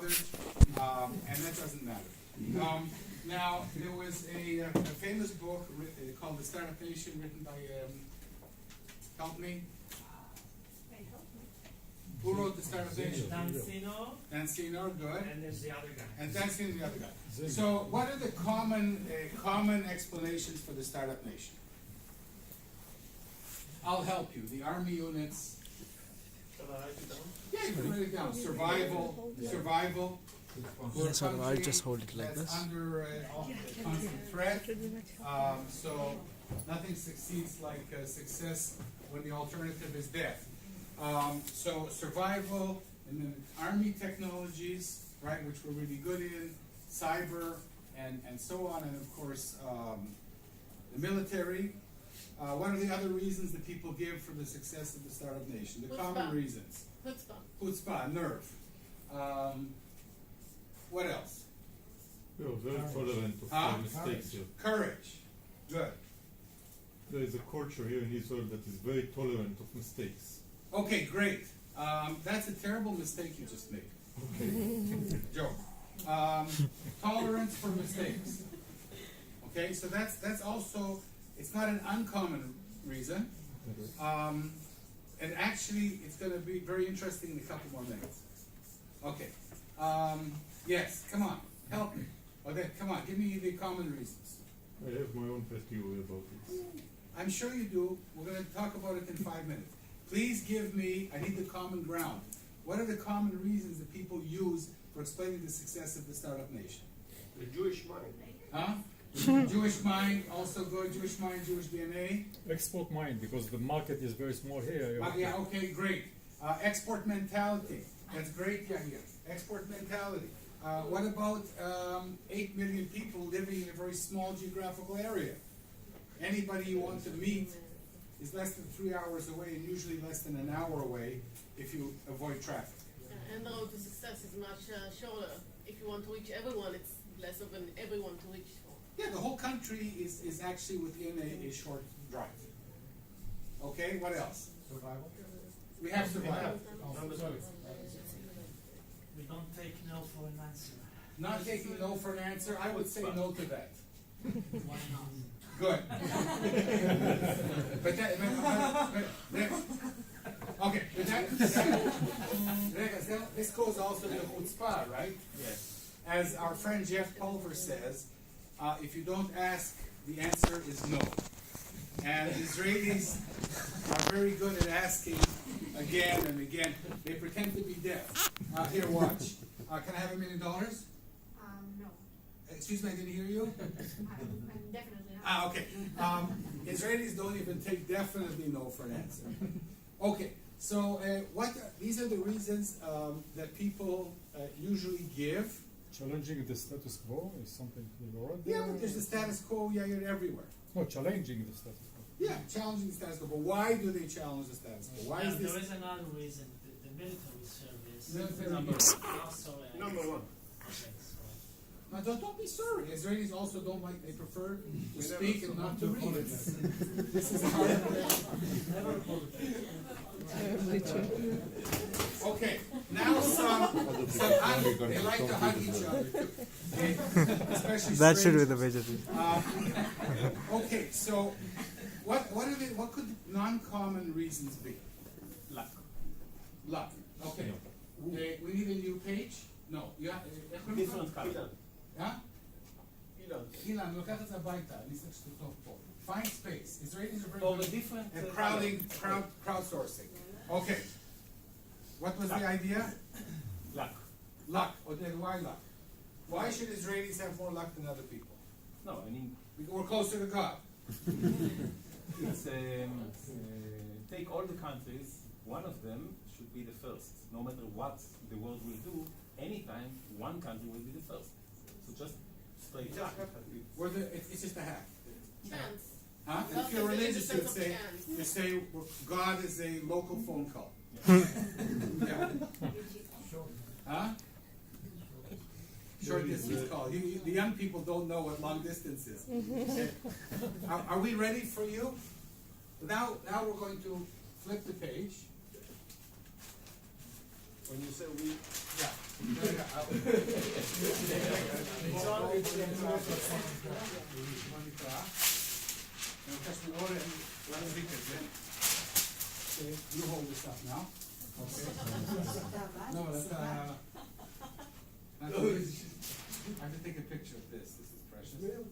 bothered, and that doesn't matter. Now, there was a famous book called The Startup Nation, written by, help me? Who wrote The Startup Nation? Dan Senor, good. And there's the other guy. And Dan Senor, the other guy. So, what are the common explanations for the Startup Nation? I'll help you. The Army units. Yeah, you can write it down. Survival. Yes, I'll just hold it like that's this. under constant threat. So nothing succeeds like success when the alternative is death. So survival, and then army technologies, right, which we're really good in, cyber, and so on, and of course the military. What are the other reasons that people give for the success of the Startup Nation? The common reasons. Chutzpah, nerve. What else? You're very tolerant of mistakes here. Courage. Good. There is a culture here in Israel that is very tolerant of mistakes. Okay, great. That's a terrible mistake you just made. Okay. Joke. Tolerance for mistakes. Okay, so that's also, it's not an uncommon reason. And actually, it's going to be very interesting in a couple more minutes. Okay. Yes, come on, help me. Okay, come on, give me the common reasons. I have my own pet theory about it. I'm sure you do. We're going to talk about it in 5 minutes. Please give me, I need the common ground. What are the common reasons that people use for explaining the success of the Startup Nation? The Jewish mind. Huh? Jewish mind, also good. Jewish mind, Jewish DNA. Export mind, because the market is very small here. Yeah, okay, great. Export mentality. That's great, yeah, here. Export mentality. What about 8 million people living in a very small geographical area? Anybody you want to meet is less than 3 hours away, and usually less than an hour away if you avoid traffic. And the road to success is much shorter. If you want to reach everyone, it's less of an everyone to reach for. Yeah, the whole country is actually within a short drive. Okay, what else? Survival. We have survival. We don't take no for an answer. Not taking no for an answer, I would say no to that. Why not? Good. But okay, this goes also to chutzpah, right? Yes. As our friend Jeff Pulver says, if you don't ask, the answer is no. And Israelis are very good at asking again and again. They pretend to be deaf. Here, watch. Can I have $1 million? No. Excuse me, I didn't hear you. I'm definitely not. Okay. Israelis don't even take definitely no for an answer. Okay, so these are the reasons that people usually give. Challenging the status quo is something you already. Yeah, but there's the status quo, yeah, you're everywhere. No, challenging the status quo. Yeah, challenging the status quo. But why do they challenge the status quo? Why is this? There is another reason. The military service. Military Number service. Also, Number one. okay, so Now, don't be sorry. Israelis also don't like. They prefer to speak and not to read. This is hard. never apologize. Okay, now some they like to hug each other too. Okay? Especially That should be strangers. the major thing. Okay, so what could non-common reasons be? Luck. Luck. Okay. We need a new page? No. Yeah. Different color. Huh? Elon. אילן, לוקח את זה הביתה, אני צריך שתכתוב פה. Find space. Israelis are very Or good the different at crowdsourcing. Okay. What was the idea? luck. Luck. Okay, why luck? Why should Israelis have more luck than other people? No, I mean, Because we're closer to God. it's take all the countries. One of them should be the first. No matter what the world will do, anytime one country will be the first. So just straight luck. It's just a hack. Chance. Huh? Luck If you're is religious, the you'd sense of say, chance. you say God is a local phone call. Yeah. Huh? Short distance call. The young people don't know what long distance is. Okay. Are we ready for you? Now we're going to flip the page. When you say we, Yeah. You hold this up now. Okay. No, that's I have to take a picture of this. This is precious. You don't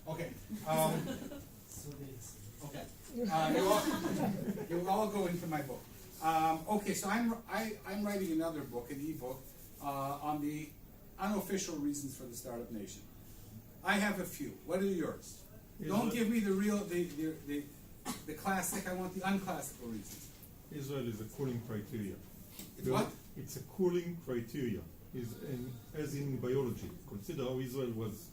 Okay. Okay. You all go into my book. Okay, so I'm writing another book, an ebook, on the unofficial reasons for the startup nation. I have a few. What are yours? Don't give me the real, the classic. I want the unclassical reasons. Israel is a cooling criteria. It's what? It's a cooling criteria. As in biology. Consider how Israel was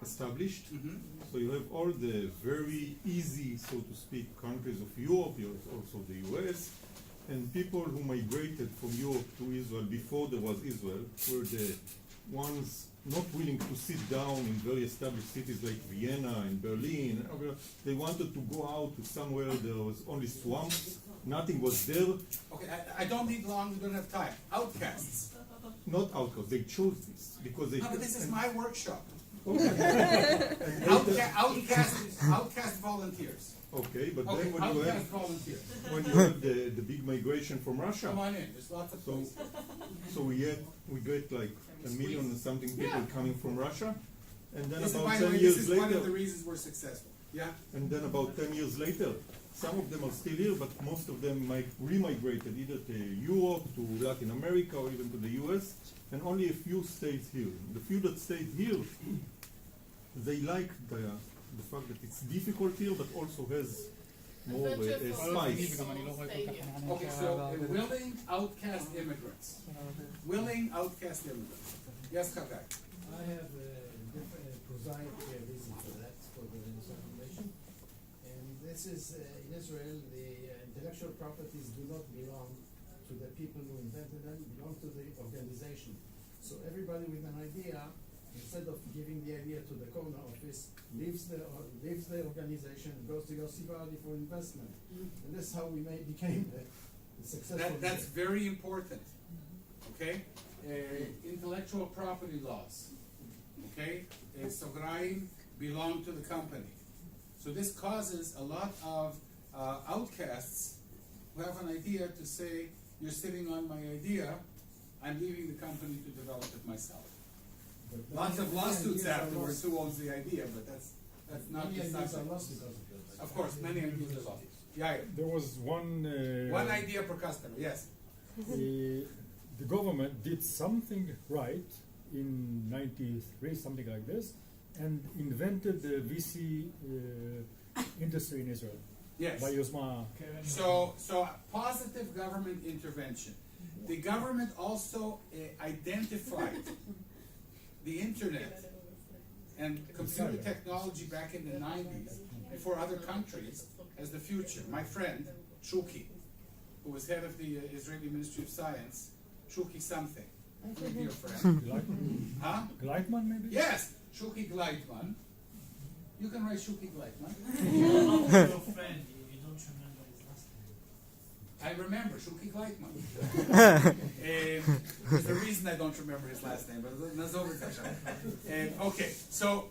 established. Mm-hmm. So you have all the very easy, so to speak, countries of Europe, you have also the US, and people who migrated from Europe to Israel before there was Israel were the ones not willing to sit down in very established cities like Vienna and Berlin. They wanted to go out to somewhere there was only swamps, nothing was there. Okay, I don't need long, we don't have time. Outcasts. Not outcasts, they chose this because they. No, but this is my workshop. Okay. Outcast volunteers. Okay, but Okay, then when outcast volunteers. you have the big migration from Russia, Come on in, there's lots of places. so we get like 1 million and something people coming from Russia, and then This is, about by the 10 way, years this is one of the later, reasons we're successful. Yeah? and then about 10 years later, some of them are still here, but most of them remigrated either to Europe, to Latin America, or even to the US, and only a few stayed here. The few that stayed here, they like the fact that it's difficult here, but also has more spice. Okay, so willing outcast immigrants. Willing outcast immigrants. Yes, Chagai. I have a different prosaic reason for that, for the information. And this is, in Israel, the intellectual properties do not belong to the people who invented them, belong to the organization. So everybody with an idea, instead of giving the idea to the corner office, leaves the organization and goes to Yossi Bardi for investment. And that's how we became a successful. That's very important. Okay? Intellectual property laws. Okay? Sograim belong to the company. So this causes a lot of outcasts who have an idea to say, you're sitting on my idea, I'm leaving the company to develop it myself. Lots of lawsuits afterwards, who owns the idea, but that's not many the ideas are subject. lost because of that. Of course, many ideas are lost. Yeah, There was one idea per customer, yes. the government did something right in '93, something like this, and invented the VC industry in Israel Yes. by Yozma. So positive government intervention. The government also identified the internet and computer technology back in the 90s before other countries as the future. My friend, Shuki, who was head of the Israeli Ministry of Science, Shuki something, my dear friend. Huh? Gleitman, maybe? Yes, Shuki Gleitman. You can write Shuki Gleitman. Your friend, you don't remember his last name. I remember Shuki Gleitman. There's a reason I don't remember his last name, but that's over. Okay, so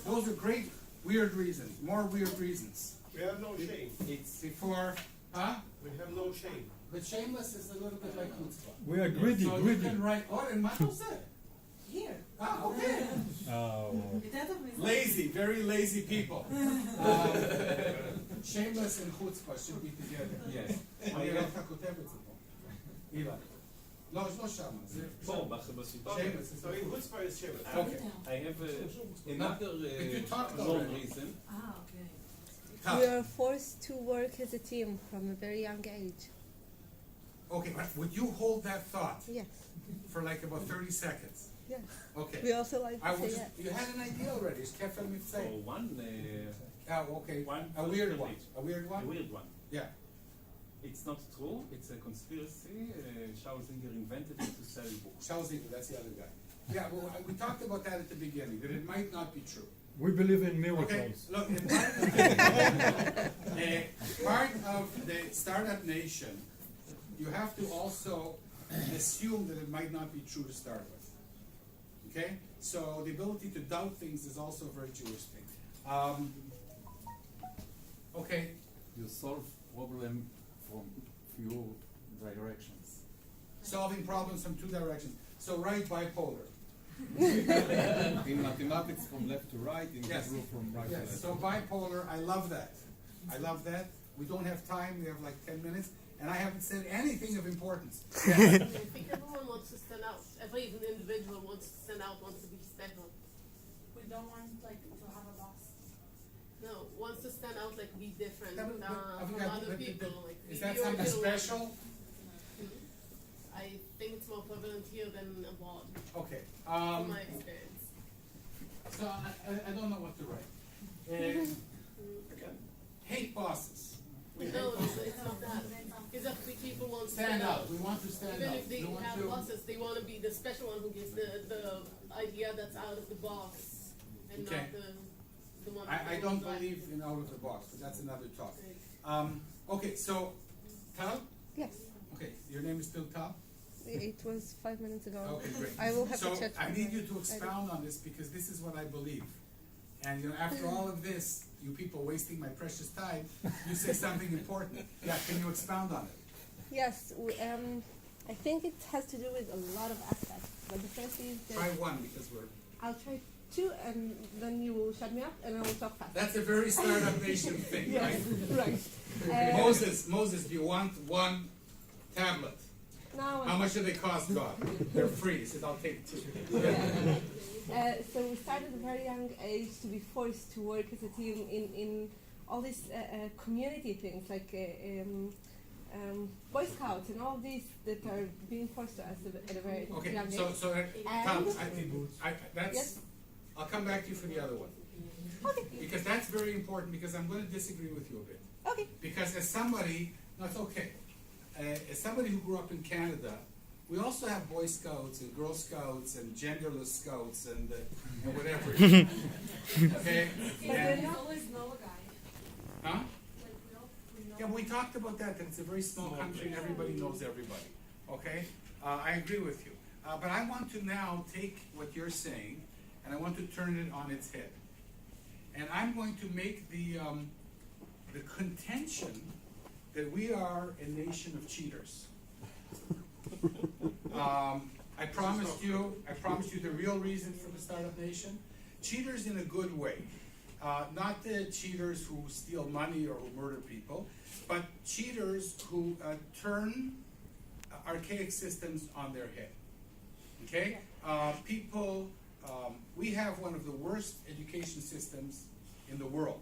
those are great weird reasons. More weird reasons. We have no shame. It's before, huh? We have no shame. But shameless is a little bit like chutzpah. We are greedy, So you greedy. can write, in Matos Here. Ah, okay. Lazy, very lazy people. Shameless and chutzpah should be together. Yes. אני אראה אותך כותב את זה פה. אילן. לא שם, זה פה, בשיטות. Shameless. So in Chutzpah is shameless. Okay. I have another But you talked long already. reason. Ah, okay. We are forced to work as a team from a very young age. Okay, but would you hold that thought Yes, for like about 30 seconds? yes. Okay. We also like I to was say just, yes. you had an idea already. It's Kefir So Mitzvah. one, Okay. one A weird one. page. A weird a one? weird one. Yeah. It's not true. It's a conspiracy. Schausinger invented it to sell books. Schalzinger, that's the other guy. Yeah, well, we talked about that at the beginning, that it might not be true. We believe in Okay, miracles. look, Part of the startup nation, you have to also assume that it might not be true to start with. Okay? So the ability to doubt things is also a very Jewish thing. Okay. You solve problem from few directions. Solving problems from two directions. So write bipolar. In mathematics, from left to right. In Yes. Hebrew, from right to Yes. left. So bipolar, I love that. I love that. We don't have time. We have like 10 minutes. And I haven't said anything of importance. I think everyone wants to stand out. Every even individual wants to stand out, wants to be special. We don't want like to have a boss. No, wants to stand out, like be different Yeah, but- from but- other but- people. but- Like, Is be that the something original one. special? I think it's more prevalent here than abroad, Okay. from my experience. So I don't know what to write. Hate bosses. We hate No, bosses. it's not that. It's that people want to Stand out. We want to stand Even out. if they We want have to- bosses, they want to be the special one who gives the idea that's out of the box, and Okay. not the one. I don't believe in out of the box, but that's another talk. Okay, so Tal? Yes, Okay, your name is still Tal? it was 5 minutes ago. Okay, great. I will have So to check. I for need the- you to expound on this because this is what I believe. And you know, after all of this, you people wasting my precious time, you say something important. Yeah, can you expound on it? Yes, I think it has to do with a lot of aspects. But the first is that Try one because we're. I'll try two, and then you will shut me up, and I will talk fast. That's a very startup nation thing, Yes, right? right. Moses, do you want one tablet? Now How much do they cost, God? They're free. He says, I'll take two. So we started at a very young age to be forced to work as a team in all these community things like Boy Scouts and all these that are being forced to us at a very Okay, young age. so Tom, that's. Yes? I'll come back to you for the other one Okay. because that's very important. Because I'm going to disagree with you a bit. Okay. Because as somebody, no, it's okay. As somebody who grew up in Canada, we also have Boy Scouts and Girl Scouts and genderless Scouts and whatever. Okay. And, always know a guy. huh? Like we know. Yeah, we talked about that. That it's a very small country and everybody knows everybody. Okay, I agree with you. But I want to now take what you're saying and I want to turn it on its head. And I'm going to make the contention that we are a nation of cheaters. I promised you the real reason for the startup nation. Cheaters in a good way. Not the cheaters who steal money or who murder people, but cheaters who turn archaic systems on their head. Okay? We have one of the worst education systems in the world.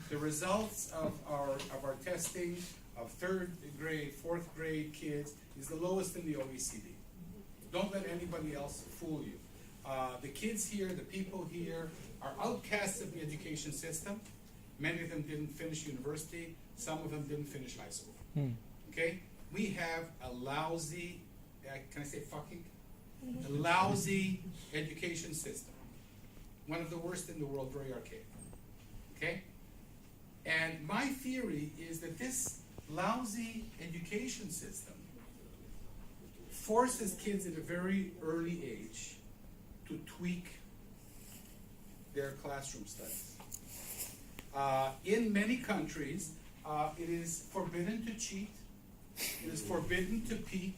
The results of our testing of third grade, fourth grade kids is the lowest in the OECD. Don't let anybody else fool you. The kids here, the people here, are outcasts of the education system. Many of them didn't finish university. Some of them didn't finish high school. Okay? We have a lousy, can I say fucking? A lousy education system. One of the worst in the world, very archaic. Okay? And my theory is that this lousy education system forces kids at a very early age to tweak their classroom studies. In many countries, it is forbidden to cheat, it is forbidden to peek,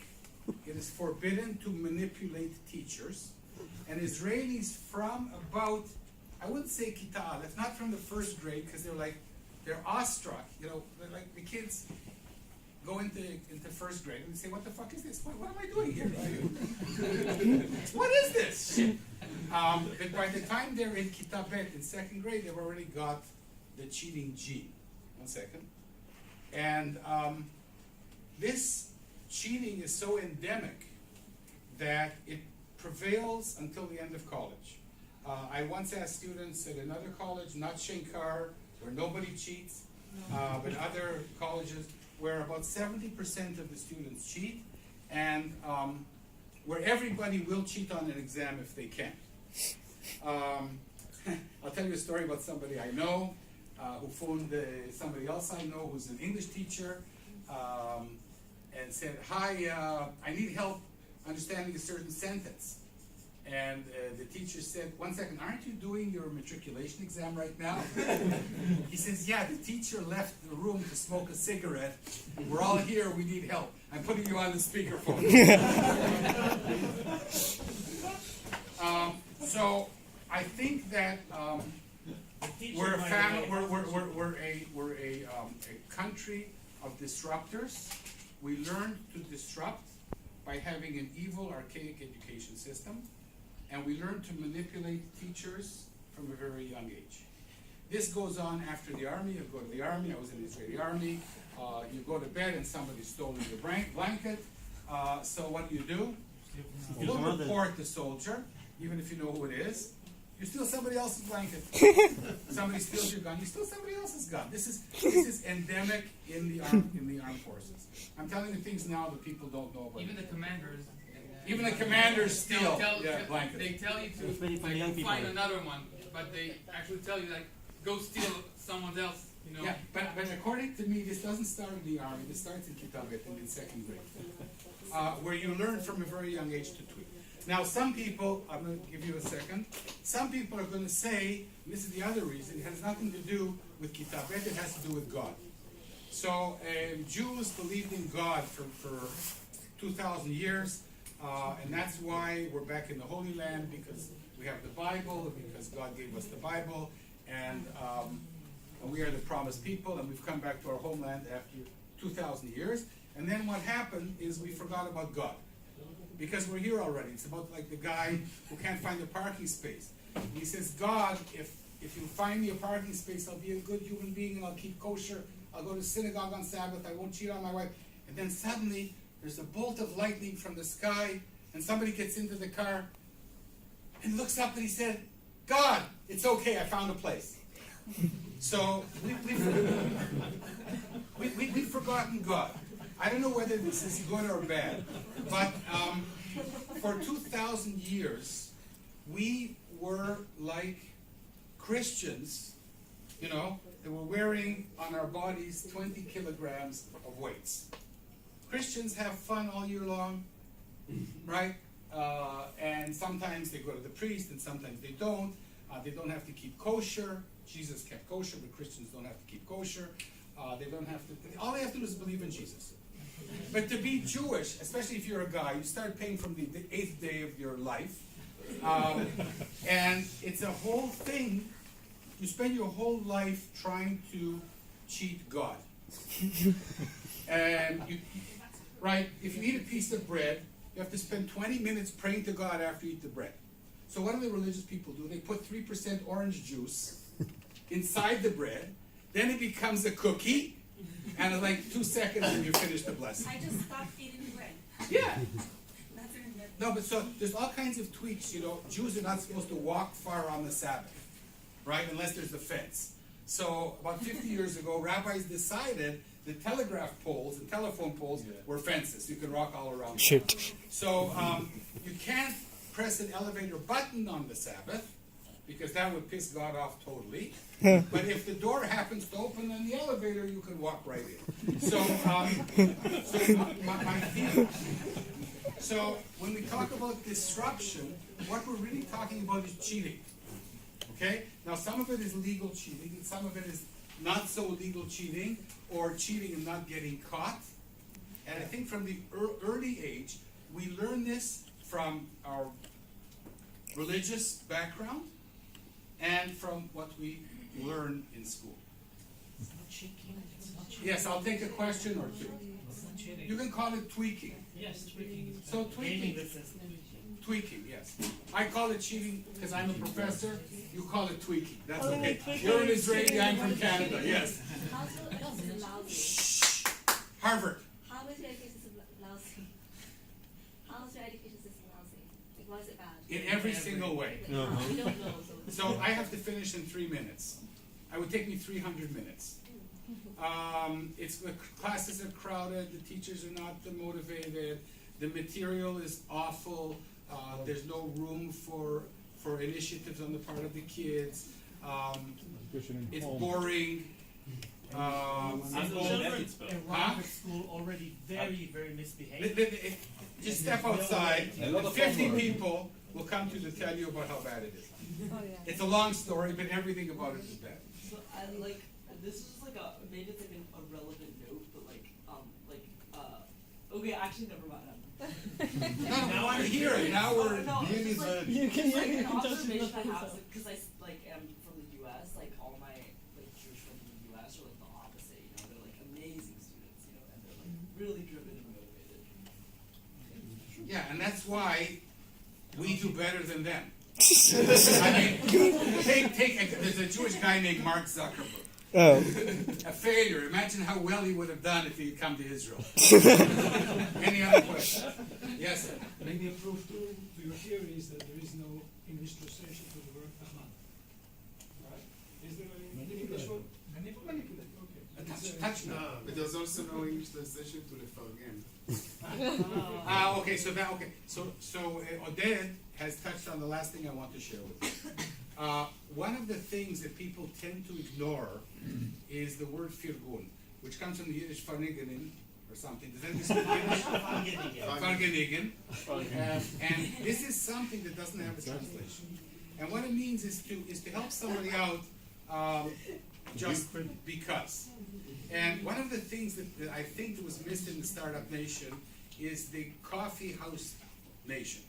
it is forbidden to manipulate teachers, and Israelis from about, I wouldn't say Kita Aleph, not from the first grade, because they're awestruck, you know, they're like the kids go into first grade and they say, what the fuck is this? What am I doing here? What is this shit? But by the time they're in Kita Bet, in second grade, they've already got the cheating gene. 1 second. And this cheating is so endemic that it prevails until the end of college. I once asked students at another college, not Shankar, where nobody cheats, but other colleges where about 70% of the students cheat, and where everybody will cheat on an exam if they can. I'll tell you a story about somebody I know. who phoned somebody else I know who's an English teacher, and said, "Hi, I need help understanding a certain sentence." And the teacher said, "1 second, aren't you doing your matriculation exam right now?" He says, "Yeah, the teacher left the room to smoke a cigarette. We're all here, we need help. I'm putting you on the speakerphone." So I think that we're a family, we're a country of disruptors. We learn to disrupt by having an evil, archaic education system, and we learn to manipulate teachers from a very young age. This goes on after the army. You go to the army. I was in the Israeli army. You go to bed and somebody's stolen your blanket. So what do? You don't report the soldier, even if you know who it is. You steal somebody else's blanket. Somebody steals your gun. You steal somebody else's gun. This is endemic in the armed forces. I'm telling you things now that people don't know about. Even the commanders. Even the commanders steal blankets. They tell you to find another one, but they actually tell you go steal someone else. You know. Yeah, but according to me, this doesn't start in the army. This starts in Kitabet in second grade, where you learn from a very young age to tweet. Now, some people, I'm going to give you a second, some people are going to say, and this is the other reason, it has nothing to do with Kitabet, it has to do with God. So, Jews believed in God for 2,000 years, and that's why we're back in the Holy Land, because we have the Bible, because God gave us the Bible, and we are the promised people, and we've come back to our homeland after 2,000 years. And then what happened is we forgot about God. Because we're here already. It's about like the guy who can't find a parking space. He says, "God, if you find me a parking space, I'll be a good human being and I'll keep kosher. I'll go to synagogue on Sabbath. I won't cheat on my wife." And then suddenly there's a bolt of lightning from the sky, and somebody gets into the car and looks up and he said, "God, it's okay. I found a place." So we've forgotten God. I don't know whether this is good or bad, but for 2,000 years, we were like Christians, you know, that were wearing on our bodies 20 kilograms of weights. Christians have fun all year long, right? And sometimes they go to the priest, and sometimes they don't. They don't have to keep kosher. Jesus kept kosher, but Christians don't have to keep kosher. They don't have to. All they have to do is believe in Jesus. But to be Jewish, especially if you're a guy, you start paying from the 8th day of your life. And it's a whole thing. You spend your whole life trying to cheat God. And if you eat a piece of bread, you have to spend 20 minutes praying to God after you eat the bread. So what do the religious people do? They put 3% orange juice inside the bread. Then it becomes a cookie. And in like 2 seconds, and you finish the blessing. I just stopped eating bread. Yeah. No, but so there's all kinds of tweaks. You know, Jews are not supposed to walk far on the Sabbath, right? Unless there's a fence. So about 50 years ago, rabbis decided the telegraph poles and telephone poles were fences. You could walk all around. Shit. So you can't press an elevator button on the Sabbath, because that would piss God off totally. But if the door happens to open in the elevator, you can walk right in. So, my theme. So when we talk about disruption, what we're really talking about is cheating. Okay? Now some of it is legal cheating, and some of it is not so legal cheating, or cheating and not getting caught. And I think from the early age, we learn this from our religious background, and from what we learn in school. It's not cheating. It's not cheating. Yes, I'll take a question or two. It's not cheating. You can call it tweaking. Yes, tweaking. So tweaking. Tweaking, yes. I call it cheating because I'm a professor. You call it tweaking. That's okay. You're an Israeli, I'm from Canada, yes. Shh. Harvard. How was your education system lousy? How was your education system lousy? Like, was it bad? In every single way. We don't know. So I have to finish in 3 minutes. It would take me 300 minutes. The classes are crowded, the teachers are not motivated, the material is awful, there's no room for initiatives on the part of the kids. Education in it's home. boring. So children arrive Huh? at school already very, very misbehaved. Just step outside, A lot and of 50 homework. people will come to tell you about how bad it is. Oh yeah. It's a long story, but everything about it is bad. So I like this is like a maybe it's like a relevant note, but okay, actually never mind. No, we want to hear it. Now we're no, Ian it's is just like, ready. it's just like an touch it, observation I nothing have so. because am from the U.S. Like all my like Jewish friends in the U.S. are like the opposite. You know, they're like amazing students. You know, and they're like really driven and motivated. Yeah, and that's why we do better than them. I mean, there's a Jewish guy named Mark Zuckerberg. Oh. A failure. Imagine how well he would have done if he had come to Israel. Any other questions? Yes, sir. Maybe a proof to your theory is that there is no English translation to the word Ahmad. Right? Is there any English word? Manipulate. Okay. Touch now. But there's also no English translation to Lefargen. Okay. So Oded has touched on the last thing I want to share with you. One of the things that people tend to ignore is the word firgun, which comes from the Yiddish farniganin or something. Does anybody speak Yiddish? Fargenigen. And this is something that doesn't have a translation. And what it means is to help somebody out just because. And one of the things that I think that was missed in the startup nation is the coffee house nation.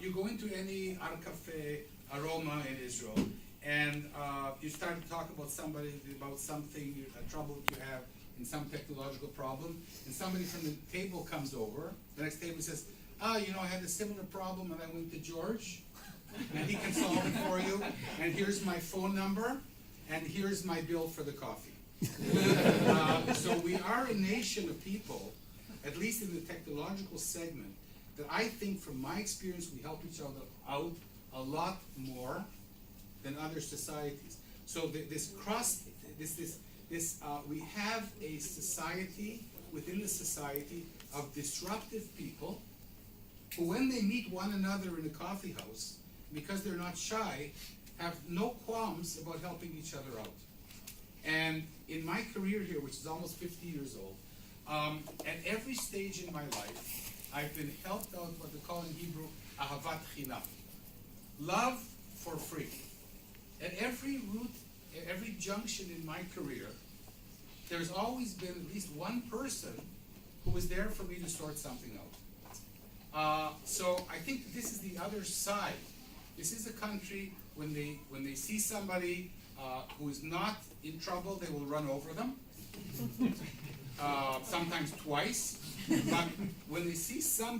You go into any cafe, aroma in Israel, and you start to talk about something, a trouble that you have in some technological problem, and somebody from the table comes over, the next table says, I had a similar problem and I went to George, and he can solve it for you, and here's my phone number, and here's my bill for the coffee. So we are a nation of people, at least in the technological segment, that I think from my experience we help each other out a lot more than other societies. So we have a society within the society of disruptive people who, when they meet one another in a coffee house, because they're not shy, have no qualms about helping each other out. And in my career here, which is almost 50 years old, at every stage in my life, I've been helped out what they call in Hebrew, ahavat chinam. Love for free. At every junction in my career, there's always been at least one person who was there for me to sort something out. So I think this is the other side. This is a country, when they see somebody who is not in trouble, they will run over them. Sometimes twice. But when they see somebody